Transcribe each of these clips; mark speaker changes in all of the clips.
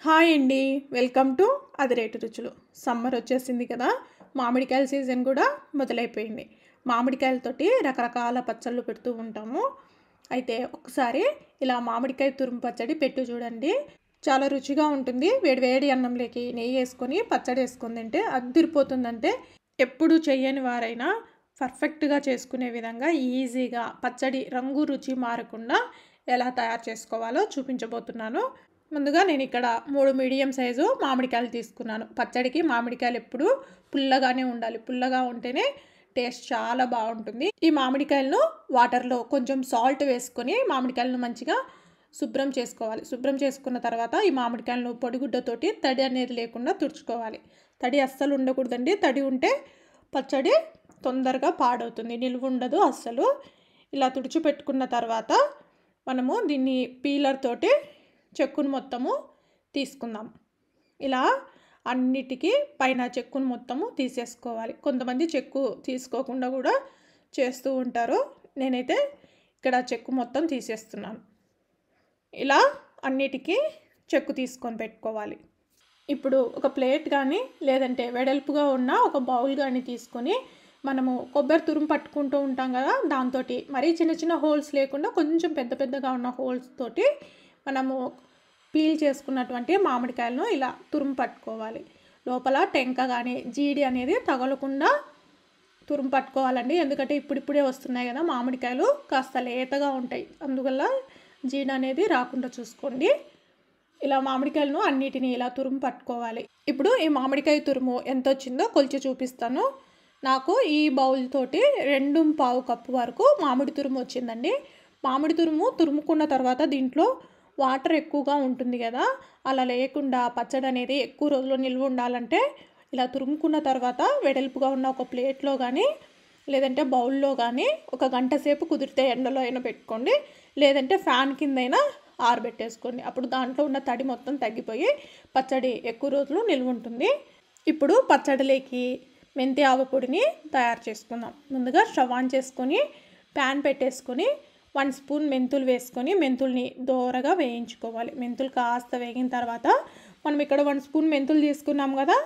Speaker 1: Hi అండి. Welcome to అదిరేటు రుచులు. Summer వచ్చేసింది కదా! మామిడికాయల సీజన్ కూడా మొదలైపోయింది. మామిడికాయలతోటి రకరకాల పచ్చళ్ళు పెడుతూ ఉంటాము. అయితే ఒకసారి ఇలా మామిడికాయ తురుము పచ్చడి పెట్టి చూడండి. చాలా రుచిగా ఉంటుంది. వేడి వేడి అన్నంలోకి నెయ్యి వేసుకొని పచ్చడి వేసుకొని తింటే అద్దిరిపోతుందంటే ఎప్పుడు చెయ్యని వారైనా పర్ఫెక్ట్గా చేసుకునే విధంగా ఈజీగా పచ్చడి రంగు రుచి మారకుండా ఎలా తయారు చేసుకోవాలో చూపించబోతున్నాను. ముందుగా నేను ఇక్కడ 3 మీడియం సైజు మామిడికాయలు తీసుకున్నాను. పచ్చడికి మామిడికాయలు ఎప్పుడు పుల్లగానే ఉండాలి. పుల్లగా ఉంటేనే టేస్ట్ చాలా బాగుంటుంది. ఈ మామిడికాయలను వాటర్లో కొంచెం సాల్ట్ వేసుకొని మామిడికాయలను మంచిగా శుభ్రం చేసుకోవాలి. శుభ్రం చేసుకున్న తర్వాత ఈ మామిడికాయలను పొడిగుడ్డతోటి తడి అనేది లేకుండా తుడుచుకోవాలి. తడి అస్సలు ఉండకూడదండి. తడి ఉంటే పచ్చడి తొందరగా పాడవుతుంది, నిల్వ ఉండదు అస్సలు. ఇలా తుడిచిపెట్టుకున్న తర్వాత మనము దీన్ని పీలర్ తోటి చెక్కును మొత్తము తీసుకుందాం. ఇలా అన్నిటికీ పైన చెక్కును మొత్తము తీసేసుకోవాలి. కొంతమంది చెక్కు తీసుకోకుండా కూడా చేస్తూ ఉంటారు. నేనైతే ఇక్కడ చెక్కు మొత్తం తీసేస్తున్నాను. ఇలా అన్నిటికీ చెక్కు తీసుకొని పెట్టుకోవాలి. ఇప్పుడు ఒక ప్లేట్ కానీ లేదంటే వెడల్పుగా ఉన్న ఒక బౌల్ కానీ తీసుకొని మనము కొబ్బరి తురుము పట్టుకుంటూ ఉంటాం కదా, దాంతో మరీ చిన్న చిన్న హోల్స్ లేకుండా కొంచెం పెద్ద పెద్దగా ఉన్న హోల్స్ తోటి మనము పీల్ చేసుకున్నటువంటి మామిడికాయలను ఇలా తురుము పట్టుకోవాలి. లోపల టెంక కానీ జీడి అనేది తగలకుండా తురుము పట్టుకోవాలండి. ఎందుకంటే ఇప్పుడిప్పుడే వస్తున్నాయి కదా మామిడికాయలు, కాస్త లేతగా ఉంటాయి. అందువల్ల జీడి అనేది రాకుండా చూసుకోండి. ఇలా మామిడికాయలను అన్నిటినీ ఇలా తురుము పట్టుకోవాలి. ఇప్పుడు ఈ మామిడికాయ తురుము ఎంత వచ్చిందో కొలిచి చూపిస్తాను. నాకు ఈ బౌల్ తోటి 2.25 కప్పు వరకు మామిడి తురుము వచ్చిందండి. మామిడి తురుము తురుముకున్న తర్వాత దీంట్లో వాటర్ ఎక్కువగా ఉంటుంది కదా, అలా లేకుండా పచ్చడి అనేది ఎక్కువ రోజులు నిల్వ ఉండాలంటే ఇలా తురుముకున్న తర్వాత వెడల్పుగా ఉన్న ఒక ప్లేట్లో కానీ లేదంటే బౌల్లో కానీ ఒక గంట సేపు కుదిరితే ఎండలో అయినా పెట్టుకోండి, లేదంటే ఫ్యాన్ కిందైనా ఆరబెట్టేసుకోండి. అప్పుడు దాంట్లో ఉన్న తడి మొత్తం తగ్గిపోయి పచ్చడి ఎక్కువ రోజులు నిల్వ ఉంటుంది. ఇప్పుడు పచ్చడిలోకి మెంతి ఆవ పొడిని తయారు చేసుకుందాం. ముందుగా స్టవ్ ఆన్ చేసుకొని ప్యాన్ పెట్టేసుకొని 1 స్పూన్ మెంతులు వేసుకొని మెంతుల్ని దోరగా వేయించుకోవాలి. మెంతులు కాస్త వేగిన తర్వాత మనం ఇక్కడ 1 స్పూన్ మెంతులు తీసుకున్నాం కదా,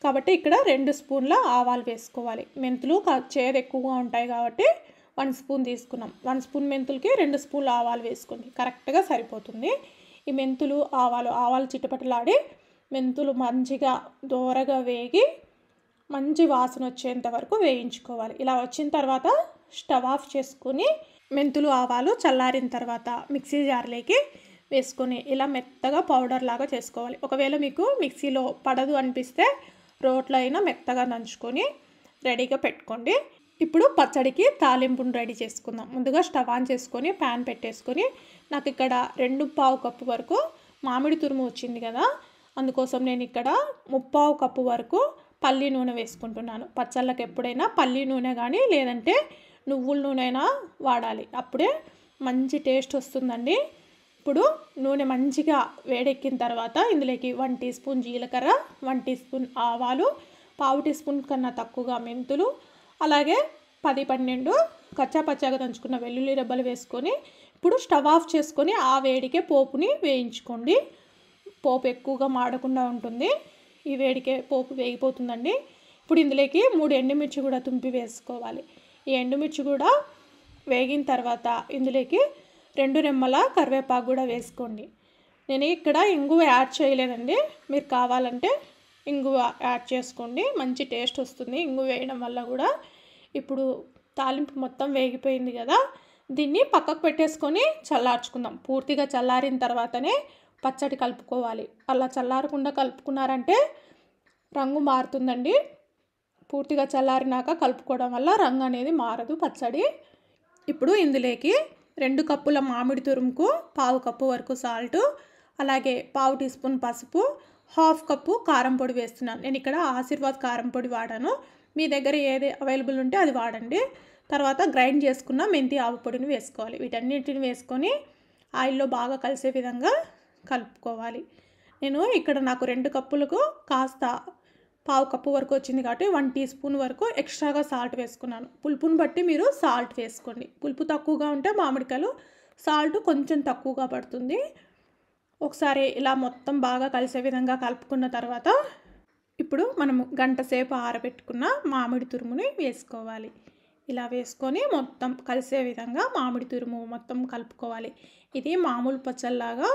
Speaker 1: కాబట్టి ఇక్కడ 2 స్పూన్ల ఆవాలు వేసుకోవాలి. మెంతులు చేదు ఎక్కువగా ఉంటాయి కాబట్టి 1 స్పూన్ తీసుకున్నాం. 1 స్పూన్ మెంతులకి 2 స్పూన్ల ఆవాలు వేసుకోండి, కరెక్ట్గా సరిపోతుంది. ఈ మెంతులు ఆవాలు చిటపటలాడి మెంతులు మంచిగా దోరగా వేగి మంచి వాసన వచ్చేంత వరకు వేయించుకోవాలి. ఇలా వచ్చిన తర్వాత స్టవ్ ఆఫ్ చేసుకుని మెంతులు ఆవాలు చల్లారిన తర్వాత మిక్సీ జార్లోకి వేసుకొని ఇలా మెత్తగా పౌడర్ లాగా చేసుకోవాలి. ఒకవేళ మీకు మిక్సీలో పడదు అనిపిస్తే రోట్లో అయినా మెత్తగా నంచుకొని రెడీగా పెట్టుకోండి. ఇప్పుడు పచ్చడికి తాలింపును రెడీ చేసుకుందాం. ముందుగా స్టవ్ ఆన్ చేసుకొని ప్యాన్ పెట్టేసుకొని నాకు ఇక్కడ 2.25 కప్పు వరకు మామిడి తురుము వచ్చింది కదా, అందుకోసం నేను ఇక్కడ 3.25 కప్పు వరకు పల్లి నూనె వేసుకుంటున్నాను. పచ్చళ్ళకి ఎప్పుడైనా పల్లి నూనె కానీ లేదంటే నువ్వుల నూనె అయినా వాడాలి, అప్పుడే మంచి టేస్ట్ వస్తుందండి. ఇప్పుడు నూనె మంచిగా వేడెక్కిన తర్వాత ఇందులోకి 1 టీ స్పూన్ జీలకర్ర, 1 టీ స్పూన్ ఆవాలు, 1/2 టీ స్పూన్ కన్నా తక్కువగా మెంతులు, అలాగే 10-12 కచ్చాపచ్చాగా దంచుకున్న వెల్లుల్లి రెబ్బలు వేసుకొని ఇప్పుడు స్టవ్ ఆఫ్ చేసుకొని ఆ వేడికే పోపుని వేయించుకోండి. పోపు ఎక్కువగా మాడకుండా ఉంటుంది. ఈ వేడికే పోపు వేగిపోతుందండి. ఇప్పుడు ఇందులోకి 3 ఎండుమిర్చి కూడా తుంపి వేసుకోవాలి. ఈ ఎండుమిర్చి కూడా వేగిన తర్వాత ఇందులోకి 2 రెమ్మల కరివేపాకు కూడా వేసుకోండి. నేను ఇక్కడ ఇంగువ యాడ్ చేయలేదండి, మీరు కావాలంటే ఇంగువ యాడ్ చేసుకోండి, మంచి టేస్ట్ వస్తుంది ఇంగువ వేయడం వల్ల కూడా. ఇప్పుడు తాలింపు మొత్తం వేగిపోయింది కదా, దీన్ని పక్కకు పెట్టేసుకొని చల్లార్చుకుందాం. పూర్తిగా చల్లారిన తర్వాతనే పచ్చడి కలుపుకోవాలి. అలా చల్లారకుండా కలుపుకున్నారంటే రంగు మారుతుందండి. పూర్తిగా చల్లారినాక కలుపుకోవడం వల్ల రంగు అనేది మారదు పచ్చడి. ఇప్పుడు ఇందులోకి 2 కప్పుల మామిడి తురుముకు 1/2 కప్పు వరకు సాల్ట్, అలాగే 1/2 టీ స్పూన్ పసుపు, 1/2 కప్పు కారం పొడి వేస్తున్నాను. నేను ఇక్కడ ఆశీర్వాద్ కారం పొడి వాడాను, మీ దగ్గర ఏది అవైలబుల్ ఉంటే అది వాడండి. తర్వాత గ్రైండ్ చేసుకున్న మెంతి ఆవు పొడిని వేసుకోవాలి. వీటన్నిటిని వేసుకొని ఆయిల్లో బాగా కలిసే విధంగా కలుపుకోవాలి. నేను ఇక్కడ నాకు 2 కప్పులకు కాస్త 1/2 కప్పు వరకు వచ్చింది కాబట్టి 1 టీ స్పూన్ వరకు ఎక్స్ట్రాగా సాల్ట్ వేసుకున్నాను. పులుపుని బట్టి మీరు సాల్ట్ వేసుకోండి. పులుపు తక్కువగా ఉంటే మామిడికాయలు సాల్ట్ కొంచెం తక్కువగా పడుతుంది. ఒకసారి ఇలా మొత్తం బాగా కలిసే విధంగా కలుపుకున్న తర్వాత ఇప్పుడు మనము గంట సేపు ఆరబెట్టుకున్న మామిడి తురుముని వేసుకోవాలి. ఇలా వేసుకొని మొత్తం కలిసే విధంగా మామిడి తురుము మొత్తం కలుపుకోవాలి. ఇది మామూలు పచ్చళ్ళలాగా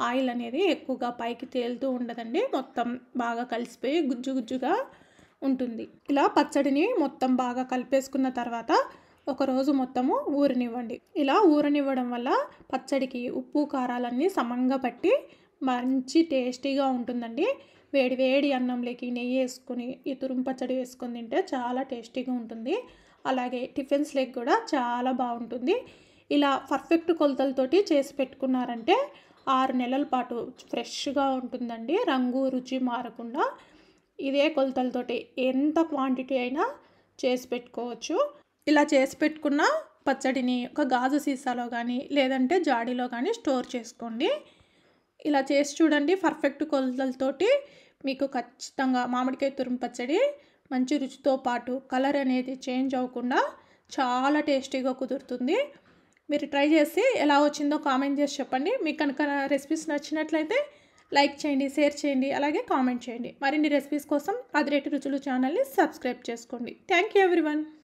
Speaker 1: ఆయిల్ అనేది ఎక్కువగా పైకి తేలుతూ ఉండదండి. మొత్తం బాగా కలిసిపోయి గుజ్జు గుజ్జుగా ఉంటుంది. ఇలా పచ్చడిని మొత్తం బాగా కలిపేసుకున్న తర్వాత ఒకరోజు మొత్తము ఊరనివ్వండి. ఇలా ఊరనివ్వడం వల్ల పచ్చడికి ఉప్పు కారాలన్నీ సమంగా పట్టి మంచి టేస్టీగా ఉంటుందండి. వేడి వేడి అన్నంలోకి నెయ్యి వేసుకొని ఈ తురుము పచ్చడి వేసుకొని తింటే చాలా టేస్టీగా ఉంటుంది. అలాగే టిఫిన్స్లోకి కూడా చాలా బాగుంటుంది. ఇలా పర్ఫెక్ట్ కొలతలతోటి చేసి పెట్టుకున్నారంటే 6 నెలల పాటు ఫ్రెష్గా ఉంటుందండి. రంగు రుచి మారకుండా ఇదే కొలతలతోటి ఎంత క్వాంటిటీ అయినా చేసి పెట్టుకోవచ్చు. ఇలా చేసి పెట్టుకున్న పచ్చడిని ఒక గాజు సీసాలో కానీ లేదంటే జాడీలో కానీ స్టోర్ చేసుకోండి. ఇలా చేసి చూడండి. పర్ఫెక్ట్ కొలతలతోటి మీకు ఖచ్చితంగా మామిడికాయ తురుము పచ్చడి మంచి రుచితో పాటు కలర్ అనేది చేంజ్ అవ్వకుండా చాలా టేస్టీగా కుదురుతుంది. మీరు ట్రై చేసి ఎలా వచ్చిందో కామెంట్ చేసి చెప్పండి. మీకు కనుక రెసిపీస్ నచ్చినట్లయితే లైక్ చేయండి, షేర్ చేయండి, అలాగే కామెంట్ చేయండి. మరిన్ని రెసిపీస్ కోసం అదిరేటి రుచులు ఛానల్ని సబ్స్క్రైబ్ చేసుకోండి. Thank you everyone.